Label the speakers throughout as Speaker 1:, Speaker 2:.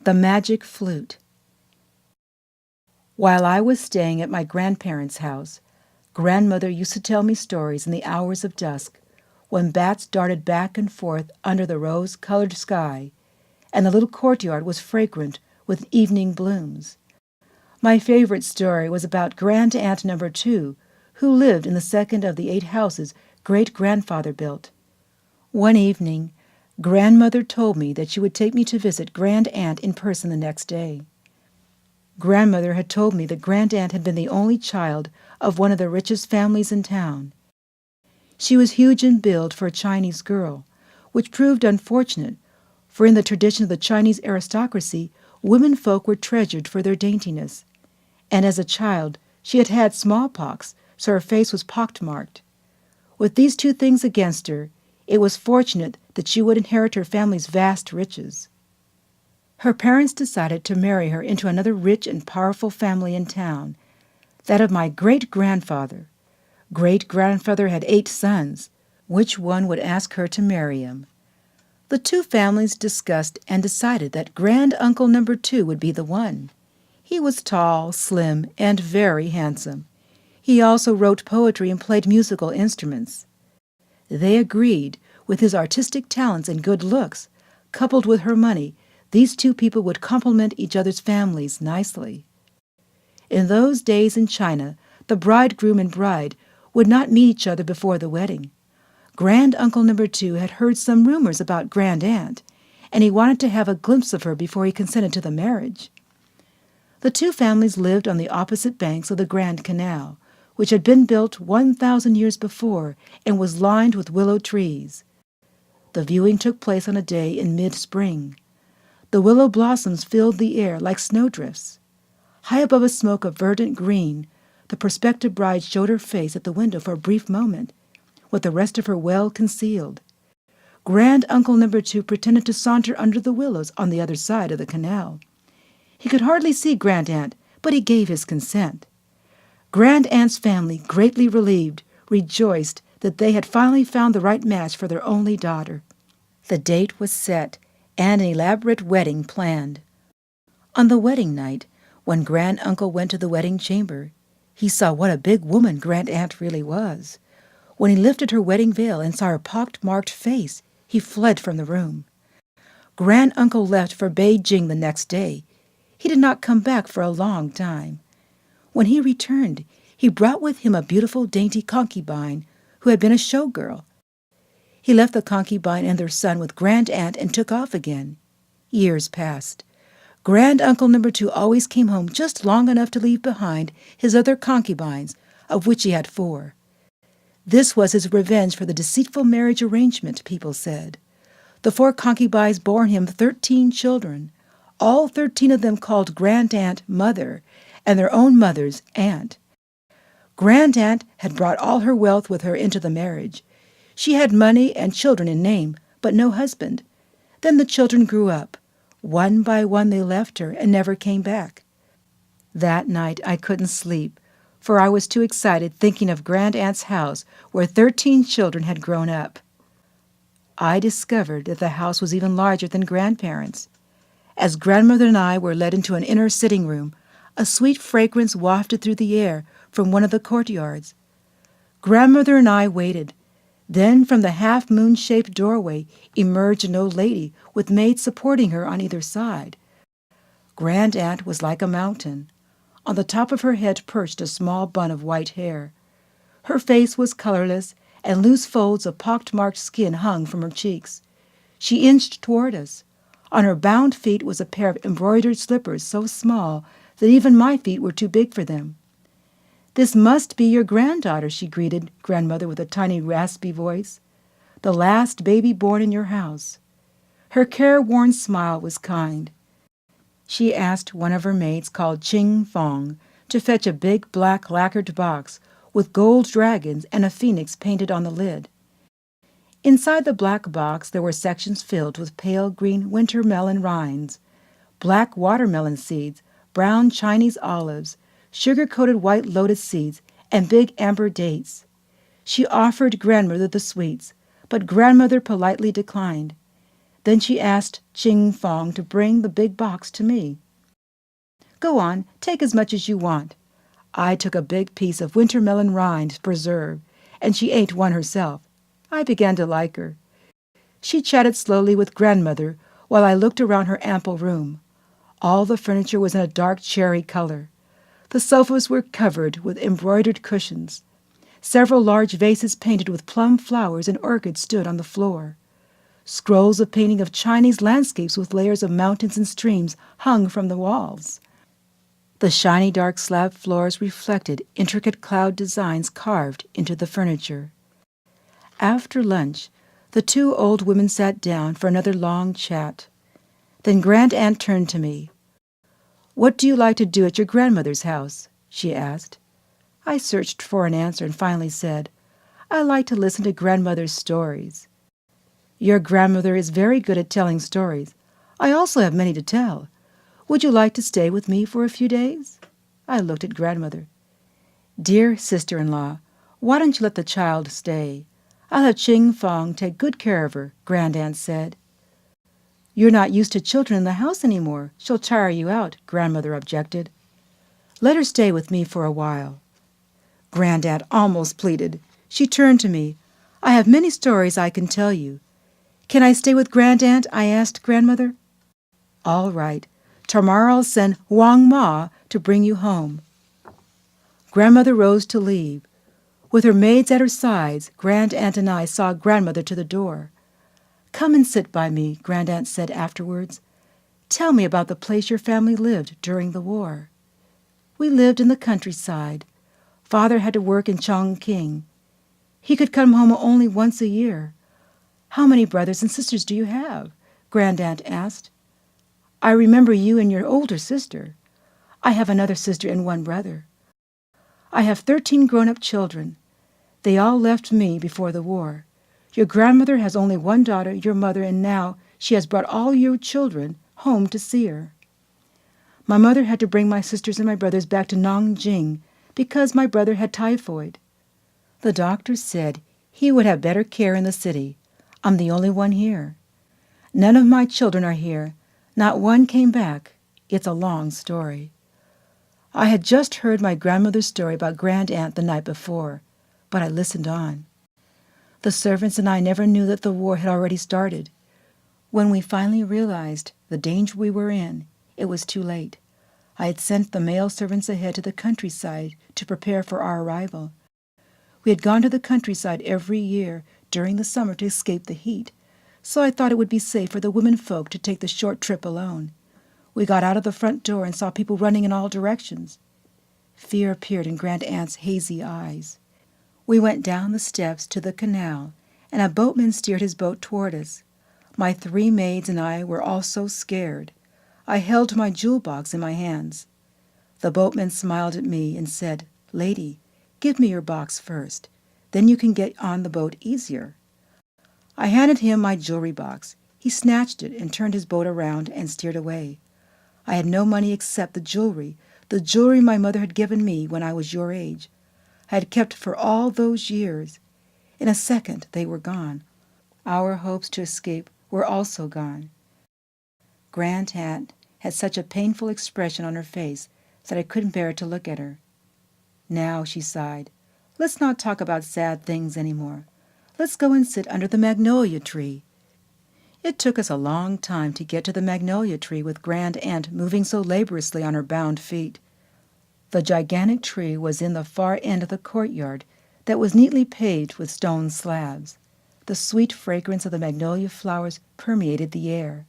Speaker 1: The Magic Flute. While I was staying at my grandparents' house, grandmother used to tell me stories in the hours of dusk, when bats darted back and forth under the rose-colored sky, and the little courtyard was fragrant with evening blooms. My favorite story was about Grand-Aunt Number 2, who lived in the second of the 8 houses great-grandfather built. One evening, grandmother told me that she would take me to visit Grand-Aunt in person the next day. Grandmother had told me that Grand-Aunt had been the only child of one of the richest families in town. She was huge in build for a Chinese girl, which proved unfortunate, for in the tradition of the Chinese aristocracy, women folk were treasured for their daintiness. And as a child, she had had smallpox, so her face was pockmarked. With these 2 things against her, it was fortunate that she would inherit her family's vast riches. Her parents decided to marry her into another rich and powerful family in town, that of my great-grandfather. Great-grandfather had 8 sons. Which one would ask her to marry him? The 2 families discussed and decided that Grand-Uncle Number 2 would be the one. He was tall, slim, and very handsome. He also wrote poetry and played musical instruments. They agreed, with his artistic talents and good looks, coupled with her money, these 2 people would complement each other's families nicely. In those days in China, the bridegroom and bride would not meet each other before the wedding. Grand-Uncle Number 2 had heard some rumors about Grand-Aunt, and he wanted to have a glimpse of her before he consented to the marriage. The 2 families lived on the opposite banks of the Grand Canal, which had been built 1,000 years before and was lined with willow trees. The viewing took place on a day in mid-spring. The willow blossoms filled the air like snowdrifts. High above a smoke of verdant green, the prospective bride showed her face at the window for a brief moment, with the rest of her well concealed. Grand-Uncle Number 2 pretended to saunter under the willows on the other side of the canal. He could hardly see Grand-Aunt, but he gave his consent. Grand-Aunt's family, greatly relieved, rejoiced that they had finally found the right match for their only daughter. The date was set, and an elaborate wedding planned. On the wedding night, when Grand-Uncle went to the wedding chamber, he saw what a big woman Grand-Aunt really was. When he lifted her wedding veil and saw her pock-marked face, he fled from the room. Grand-Uncle left for Beijing the next day. He did not come back for a long time. When he returned, he brought with him a beautiful, dainty concubine who had been a showgirl. He left the concubine and their son with Grand-Aunt and took off again. Years passed. Grand-Uncle Number 2 always came home just long enough to leave behind his other concubines, of which he had 4. This was his revenge for the deceitful marriage arrangement, people said. The 4 concubines bore him 13 children, all 13 of them called Grand-Aunt Mother, and their own mother's aunt. Grand-Aunt had brought all her wealth with her into the marriage. She had money and children in name, but no husband. Then the children grew up. One by one they left her and never came back. That night I couldn't sleep, for I was too excited thinking of Grand-Aunt's house where 13 children had grown up. I discovered that the house was even larger than grandparents'. As grandmother and I were led into an inner sitting room, a sweet fragrance wafted through the air from one of the courtyards. Grandmother and I waited. Then from the half-moon-shaped doorway emerged an old lady with maids supporting her on either side. Grand-Aunt was like a mountain. On the top of her head perched a small bun of white hair. Her face was colorless, and loose folds of pock-marked skin hung from her cheeks. She inched toward us. On her bound feet was a pair of embroidered slippers so small that even my feet were too big for them. "This must be your granddaughter," she greeted grandmother with a tiny raspy voice. "The last baby born in your house." Her careworn smile was kind. She asked one of her maids called Ching Fong to fetch a big black lacquered box with gold dragons and a phoenix painted on the lid. Inside the black box there were sections filled with pale green winter melon rinds, black watermelon seeds, brown Chinese olives, sugar-coated white lotus seeds, and big amber dates. She offered grandmother the sweets, but grandmother politely declined. Then she asked Ching Fong to bring the big box to me. "Go on, take as much as you want." I took a big piece of winter melon rind preserve, and she ate one herself. I began to like her. She chatted slowly with grandmother while I looked around her ample room. All the furniture was in a dark cherry color. The sofas were covered with embroidered cushions. Several large vases painted with plum flowers and orchids stood on the floor. Scrolls of painting of Chinese landscapes with layers of mountains and streams hung from the walls. The shiny dark slab floors reflected intricate cloud designs carved into the furniture. After lunch, the two old women sat down for another long chat. Then Grand-Aunt turned to me. "What do you like to do at your grandmother's house?" she asked. I searched for an answer and finally said, "I like to listen to grandmother's stories." "Your grandmother is very good at telling stories. I also have many to tell. Would you like to stay with me for a few days?" I looked at grandmother. "Dear sister-in-law, why don't you let the child stay? I'll have Ching Fong take good care of her," Grand-Aunt said. "You're not used to children in the house anymore. She'll tire you out," grandmother objected. "Let her stay with me for a while." Grand-Aunt almost pleaded. She turned to me. "I have many stories I can tell you." "Can I stay with Grand-Aunt?" I asked grandmother. "All right. Tomorrow I'll send Wang-Ma to bring you home." Grandmother rose to leave. With her maids at her sides, Grand-Aunt and I saw grandmother to the door. "Come and sit by me," Grand-Aunt said afterwards. "Tell me about the place your family lived during the war." "We lived in the countryside. Father had to work in Chongqing. He could come home only once a year." "How many brothers and sisters do you have?" Grand-Aunt asked. "I remember you and your older sister. I have another sister and one brother. I have 13 grown-up children. They all left me before the war. Your grandmother has only one daughter, your mother, and now she has brought all your children home to see her. My mother had to bring my sisters and my brothers back to Nanjing because my brother had typhoid. The doctor said he would have better care in the city. I'm the only one here. None of my children are here. Not one came back. It's a long story." I had just heard my grandmother's story about Grand-Aunt the night before, but I listened on. The servants and I never knew that the war had already started. When we finally realized the danger we were in, it was too late. I had sent the male servants ahead to the countryside to prepare for our arrival. We had gone to the countryside every year during the summer to escape the heat, so I thought it would be safe for the women folk to take the short trip alone. We got out of the front door and saw people running in all directions. Fear appeared in Grand-Aunt's hazy eyes. We went down the steps to the canal, and a boatman steered his boat toward us. My 3 maids and I were all so scared. I held my jewel box in my hands. The boatman smiled at me and said, "Lady, give me your box first. Then you can get on the boat easier." I handed him my jewelry box. He snatched it and turned his boat around and steered away. I had no money except the jewelry my mother had given me when I was your age. I had kept for all those years. In a second they were gone. Our hopes to escape were also gone. Grand-Aunt had such a painful expression on her face that I couldn't bear to look at her. "Now," she sighed, "let's not talk about sad things any more. Let's go and sit under the magnolia tree." It took us a long time to get to the magnolia tree with Grand-Aunt moving so laboriously on her bound feet. The gigantic tree was in the far end of the courtyard that was neatly paved with stone slabs. The sweet fragrance of the magnolia flowers permeated the air.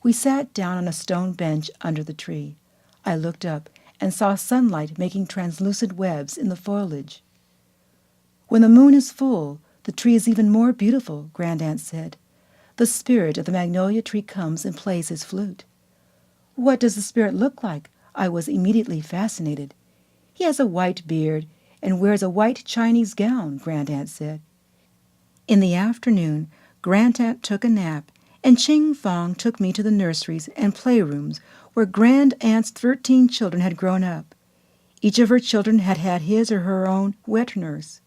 Speaker 1: We sat down on a stone bench under the tree. I looked up and saw sunlight making translucent webs in the foliage. "When the moon is full, the tree is even more beautiful," Grand-Aunt said. "The spirit of the magnolia tree comes and plays his flute." "What does the spirit look like?" I was immediately fascinated. "He has a white beard and wears a white Chinese gown," Grand-Aunt said. In the afternoon, Grand-Aunt took a nap, and Ching Fong took me to the nurseries and playrooms where Grand-Aunt's 13 children had grown up. Each of her children had had his or her own wet nurse.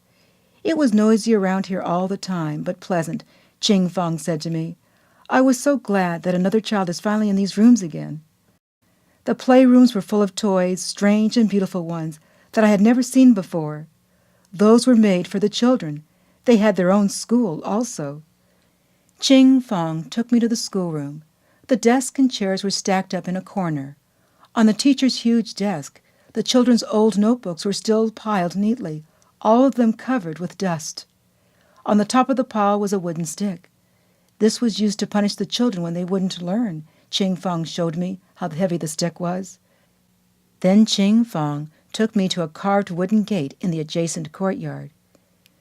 Speaker 1: "It was noisy around here all the time, but pleasant," Ching Fong said to me. I was so glad that another child is finally in these rooms again. The playrooms were full of toys, strange and beautiful ones, that I had never seen before. Those were made for the children. They had their own school also. Ching Fong took me to the schoolroom. The desks and chairs were stacked up in a corner. On the teacher's huge desk, the children's old notebooks were still piled neatly, all of them covered with dust. On the top of the pile was a wooden stick. This was used to punish the children when they wouldn't learn. Ching Fong showed me how heavy the stick was. Then Ching Fong took me to a carved wooden gate in the adjacent courtyard.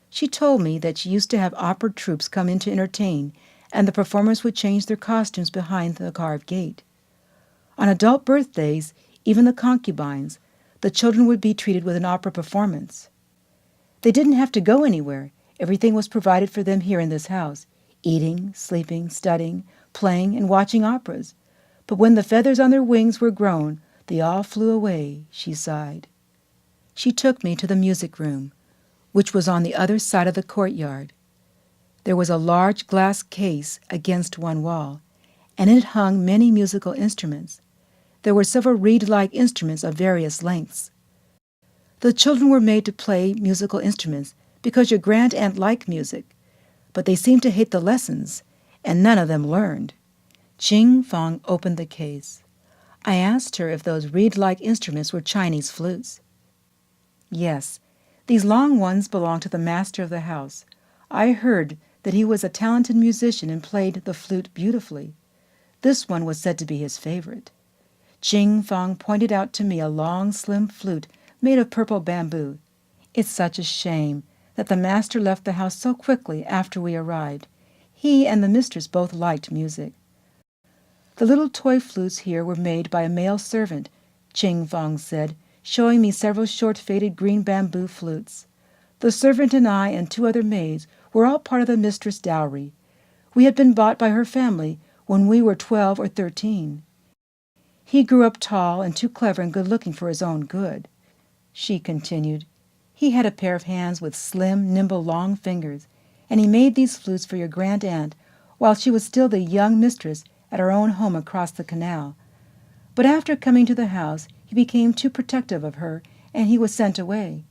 Speaker 1: She told me that she used to have opera troupes come in to entertain, and the performers would change their costumes behind the carved gate. On adult birthdays, even the concubines, the children would be treated with an opera performance. They didn't have to go anywhere. Everything was provided for them here in this house, eating, sleeping, studying, playing, and watching operas. But when the feathers on their wings were grown, they all flew away, she sighed. She took me to the music room, which was on the other side of the courtyard. There was a large glass case against one wall, and in it hung many musical instruments. There were several reed-like instruments of various lengths. The children were made to play musical instruments because your grand-aunt liked music, but they seemed to hate the lessons, and none of them learned. Ching Fong opened the case. I asked her if those reed-like instruments were Chinese flutes. Yes, these long ones belonged to the master of the house. I heard that he was a talented musician and played the flute beautifully. This one was said to be his favorite. Ching Fong pointed out to me a long, slim flute made of purple bamboo. It's such a shame that the master left the house so quickly after we arrived. He and the mistress both liked music. The little toy flutes here were made by a male servant, Ching Fong said, showing me several short faded green bamboo flutes. The servant and I and 2 other maids were all part of the mistress' dowry. We had been bought by her family when we were 12 or 13. He grew up tall and too clever and good-looking for his own good, she continued. He had a pair of hands with slim, nimble, long fingers, and he made these flutes for your grand-aunt while she was still the young mistress at her own home across the canal. But after coming to the house, he became too protective of her, and he was sent away.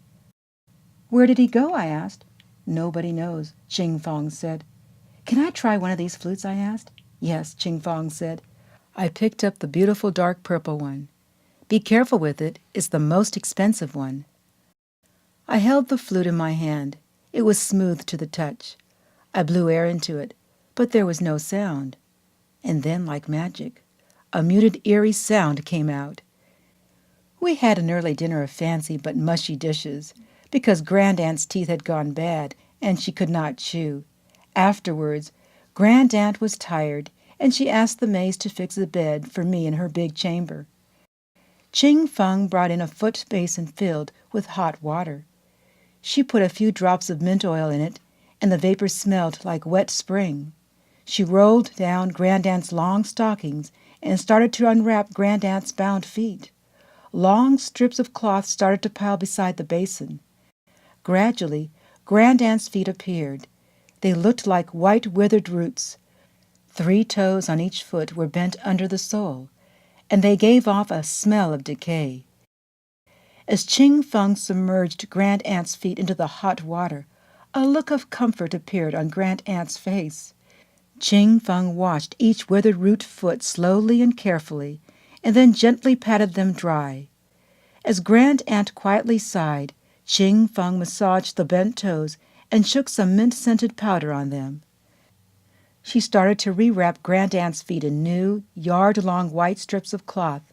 Speaker 1: Where did he go? I asked. Nobody knows, Ching Fong said. Can I try one of these flutes? I asked. Yes, Ching Fong said. I picked up the beautiful dark purple one. Be careful with it. It's the most expensive one. I held the flute in my hand. It was smooth to the touch. I blew air into it, but there was no sound. And then, like magic, a muted, eerie sound came out. We had an early dinner of fancy but mushy dishes, because Grand-Aunt's teeth had gone bad, and she could not chew. Afterwards, Grand-Aunt was tired, and she asked the maids to fix a bed for me in her big chamber. Ching Fong brought in a foot basin filled with hot water. She put a few drops of mint oil in it, and the vapor smelled like wet spring. She rolled down Grand-Aunt's long stockings and started to unwrap Grand-Aunt's bound feet. Long strips of cloth started to pile beside the basin. Gradually, Grand-Aunt's feet appeared. They looked like white withered roots. 3 toes on each foot were bent under the sole, and they gave off a smell of decay. As Ching Fong submerged Grand-Aunt's feet into the hot water, a look of comfort appeared on Grand-Aunt's face. Ching Fong washed each withered root foot slowly and carefully, and then gently patted them dry. As Grand-Aunt quietly sighed, Ching Fong massaged the bent toes and shook some mint-scented powder on them. She started to rewrap Grand-Aunt's feet in new, yard-long white strips of cloth.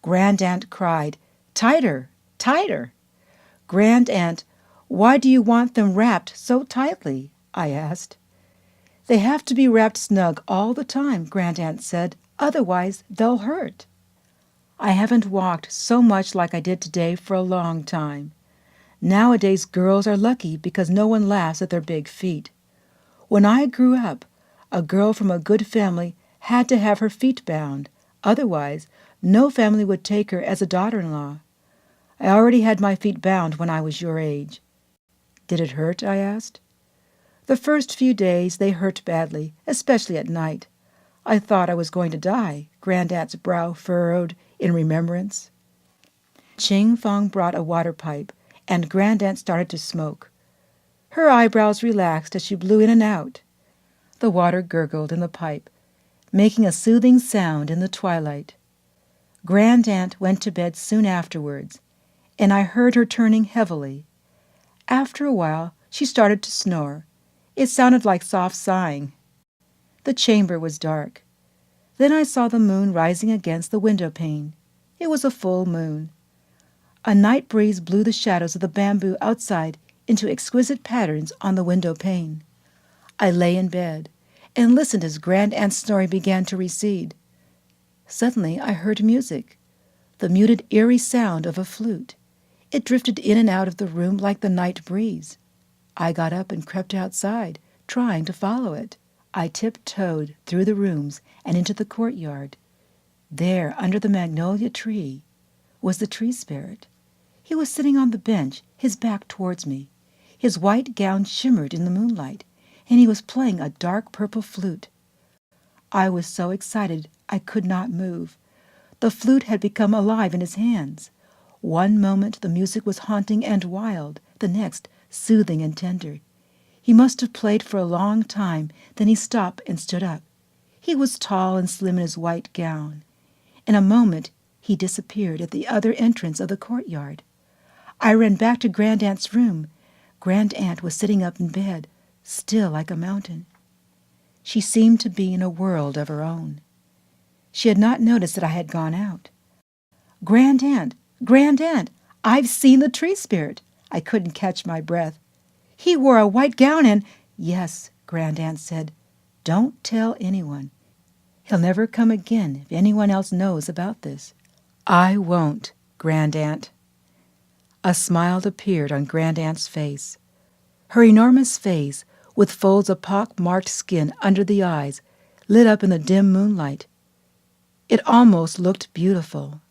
Speaker 1: Grand-Aunt cried, "Tighter, tighter!" "Grand-Aunt, why do you want them wrapped so tightly?" I asked. "They have to be wrapped snug all the time," Grand-Aunt said. "Otherwise, they'll hurt." I haven't walked so much like I did today for a long time. Nowadays girls are lucky because no one laughs at their big feet. When I grew up, a girl from a good family had to have her feet bound. Otherwise, no family would take her as a daughter-in-law. I already had my feet bound when I was your age. Did it hurt? I asked. The first few days they hurt badly, especially at night. I thought I was going to die. Grandaunt's brow furrowed in remembrance. Ching Fong brought a water pipe, and Grandaunt started to smoke. Her eyebrows relaxed as she blew in and out. The water gurgled in the pipe, making a soothing sound in the twilight. Grandaunt went to bed soon afterwards, and I heard her turning heavily. After a while, she started to snore. It sounded like soft sighing. The chamber was dark. Then I saw the moon rising against the window pane. It was a full moon. A night breeze blew the shadows of the bamboo outside into exquisite patterns on the window pane. I lay in bed and listened as Grandaunt's snoring began to recede. Suddenly I heard music, the muted, eerie sound of a flute. It drifted in and out of the room like the night breeze. I got up and crept outside, trying to follow it. I tiptoed through the rooms and into the courtyard. There, under the magnolia tree, was the tree spirit. He was sitting on the bench, his back towards me. His white gown shimmered in the moonlight, and he was playing a dark purple flute. I was so excited I could not move. The flute had become alive in his hands. One moment the music was haunting and wild, the next soothing and tender. He must have played for a long time, then he stopped and stood up. He was tall and slim in his white gown. In a moment he disappeared at the other entrance of the courtyard. I ran back to Grandaunt's room. Grandaunt was sitting up in bed, still like a mountain. She seemed to be in a world of her own. She had not noticed that I had gone out. "Grandaunt, Grandaunt, I've seen the tree spirit." I couldn't catch my breath. "He wore a white gown and—" "Yes," Grandaunt said. "Don't tell anyone. He'll never come again if anyone else knows about this." "I won't, Grandaunt." A smile appeared on Grandaunt's face. Her enormous face, with folds of pock-marked skin under the eyes, lit up in the dim moonlight. It almost looked beautiful.